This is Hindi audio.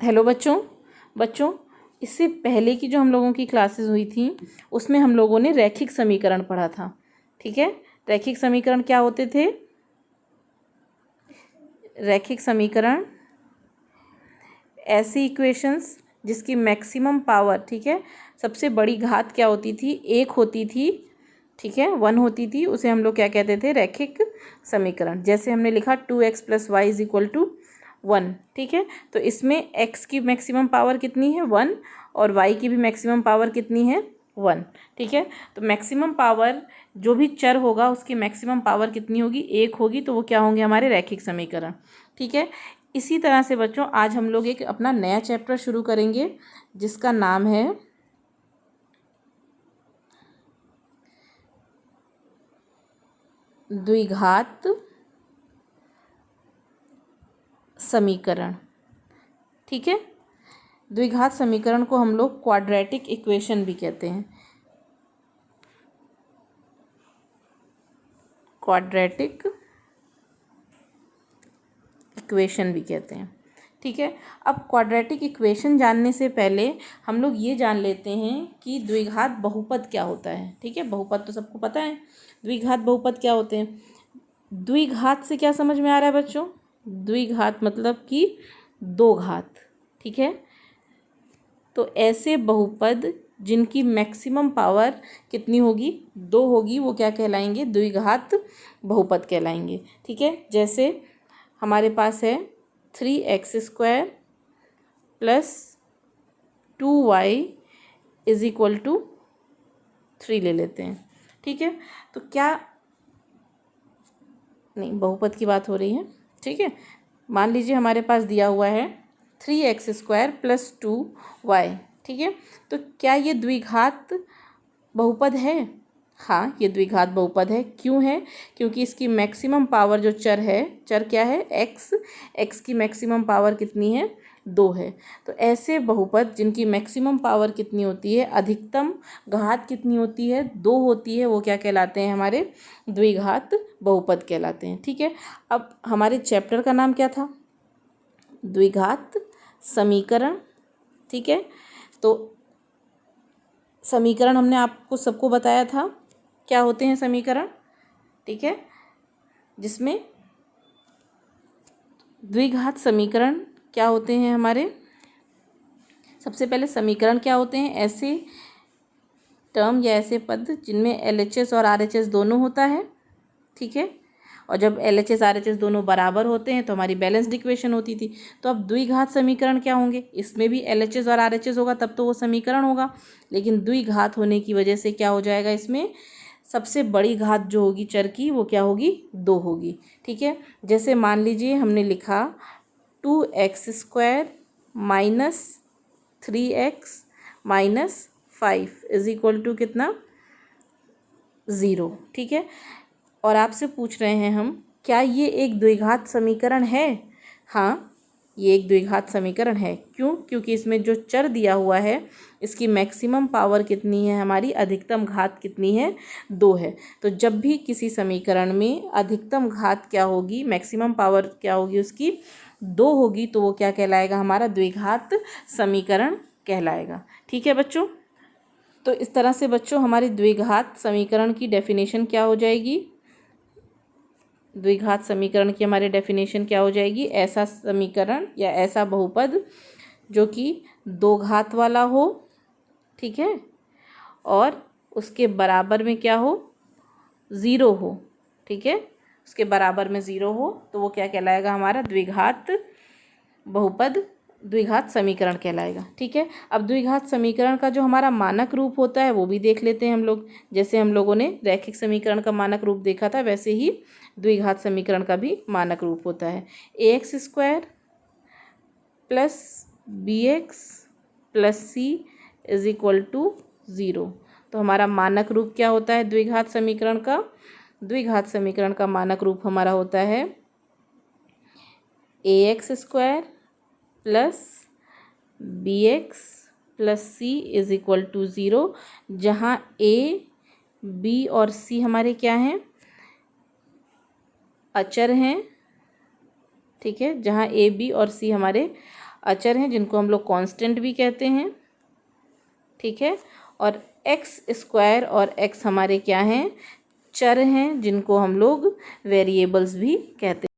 हेलो बच्चों। बच्चों, इससे पहले की जो हम लोगों की क्लासेस हुई थी उसमें हम लोगों ने रैखिक समीकरण पढ़ा था। ठीक है, रैखिक समीकरण क्या होते थे? रैखिक समीकरण ऐसी इक्वेशंस जिसकी मैक्सिमम पावर, ठीक है, सबसे बड़ी घात क्या होती थी? एक होती थी। ठीक है, 1 होती थी, उसे हम लोग क्या कहते थे? रैखिक समीकरण। जैसे हमने लिखा 2x + y = 1। ठीक है, तो इसमें x की मैक्सिमम पावर कितनी है? 1। और y की भी मैक्सिमम पावर कितनी है? 1। ठीक है, तो मैक्सिमम पावर जो भी चर होगा उसकी मैक्सिमम पावर कितनी होगी? 1 होगी। तो वो क्या होंगे? हमारे रैखिक समीकरण। ठीक है, इसी तरह से बच्चों आज हम लोग एक अपना नया चैप्टर शुरू करेंगे जिसका नाम है द्विघात समीकरण। ठीक है, द्विघात समीकरण को हम लोग क्वाड्रेटिक इक्वेशन भी कहते हैं। क्वाड्रेटिक इक्वेशन भी कहते हैं। ठीक है, अब क्वाड्रेटिक इक्वेशन जानने से पहले हम लोग ये जान लेते हैं कि द्विघात बहुपद क्या होता है। ठीक है, बहुपद तो सबको पता है, द्विघात बहुपद क्या होते हैं। द्विघात से क्या समझ में आ रहा है बच्चों? द्विघात मतलब कि दो घात। ठीक है, तो ऐसे बहुपद जिनकी मैक्सिमम पावर कितनी होगी? 2 होगी, वो क्या कहलाएंगे? द्विघात बहुपद कहलाएंगे। ठीक है, जैसे हमारे पास है 3x² + 2y = 3 ले लेते हैं। ठीक है, तो क्या नहीं, बहुपद की बात हो रही है। ठीक है, मान लीजिए हमारे पास दिया हुआ है 3x² + 2y। ठीक है, तो क्या ये द्विघात बहुपद है? हाँ, ये द्विघात बहुपद है। क्यों है? क्योंकि इसकी मैक्सिमम पावर जो चर है, चर क्या है? x की मैक्सिमम पावर कितनी है? 2 है। तो ऐसे बहुपद जिनकी मैक्सिमम पावर कितनी होती है? अधिकतम घात कितनी होती है? 2 होती है, वो क्या कहलाते हैं? हमारे द्विघात बहुपद कहलाते हैं। ठीक है, अब हमारे चैप्टर का नाम क्या था? द्विघात समीकरण। ठीक है, तो समीकरण हमने आपको सबको बताया था क्या होते हैं समीकरण। ठीक है, जिसमें द्विघात समीकरण क्या होते हैं हमारे? सबसे पहले समीकरण क्या होते हैं? ऐसे टर्म या ऐसे पद जिनमें LHS और RHS दोनों होता है। ठीक है, और जब LHS RHS दोनों बराबर होते हैं तो हमारी बैलेंस्ड इक्वेशन होती थी। तो अब द्विघात समीकरण क्या होंगे? इसमें भी LHS और RHS होगा तब तो वो समीकरण होगा, लेकिन द्विघात होने की वजह से क्या हो जाएगा? इसमें सबसे बड़ी घात जो होगी चर की वो क्या होगी? 2 होगी। ठीक है, जैसे मान लीजिए हमने लिखा 2x² - 3x - 5 = कितना? 0। ठीक है, और आपसे पूछ रहे हैं हम, क्या ये एक द्विघात समीकरण है? हाँ, ये एक द्विघात समीकरण है। क्यों? क्योंकि इसमें जो चर दिया हुआ है इसकी मैक्सिमम पावर कितनी है? हमारी अधिकतम घात कितनी है? 2 है। तो जब भी किसी समीकरण में अधिकतम घात क्या होगी, मैक्सिमम पावर क्या होगी उसकी? 2 होगी, तो वो क्या कहलाएगा? हमारा द्विघात समीकरण कहलाएगा। ठीक है बच्चों, तो इस तरह से बच्चों हमारी द्विघात समीकरण की डेफिनेशन क्या हो जाएगी? द्विघात समीकरण की हमारी डेफिनेशन क्या हो जाएगी? ऐसा समीकरण या ऐसा बहुपद जो कि 2 घात वाला हो, ठीक है, और उसके बराबर में क्या हो? 0 हो। ठीक है, उसके बराबर में 0 हो तो वो क्या कहलाएगा? हमारा द्विघात बहुपद, द्विघात समीकरण कहलाएगा। ठीक है, अब द्विघात समीकरण का जो हमारा मानक रूप होता है वो भी देख लेते हैं हम लोग। जैसे हम लोगों ने रैखिक समीकरण का मानक रूप देखा था, वैसे ही द्विघात समीकरण का भी मानक रूप होता है ax² + bx + c = 0। तो हमारा मानक रूप क्या होता है द्विघात समीकरण का? द्विघात समीकरण का मानक रूप हमारा होता है ax² + bx + c = 0, जहाँ a, b और c हमारे क्या हैं? अचर हैं। ठीक है, जहाँ a, b और c हमारे अचर हैं जिनको हम लोग कांस्टेंट भी कहते हैं, ठीक है। और एक्स स्क्वायर और एक्स हमारे क्या हैं, चर हैं जिनको हम लोग वेरिएबल्स भी कहते हैं।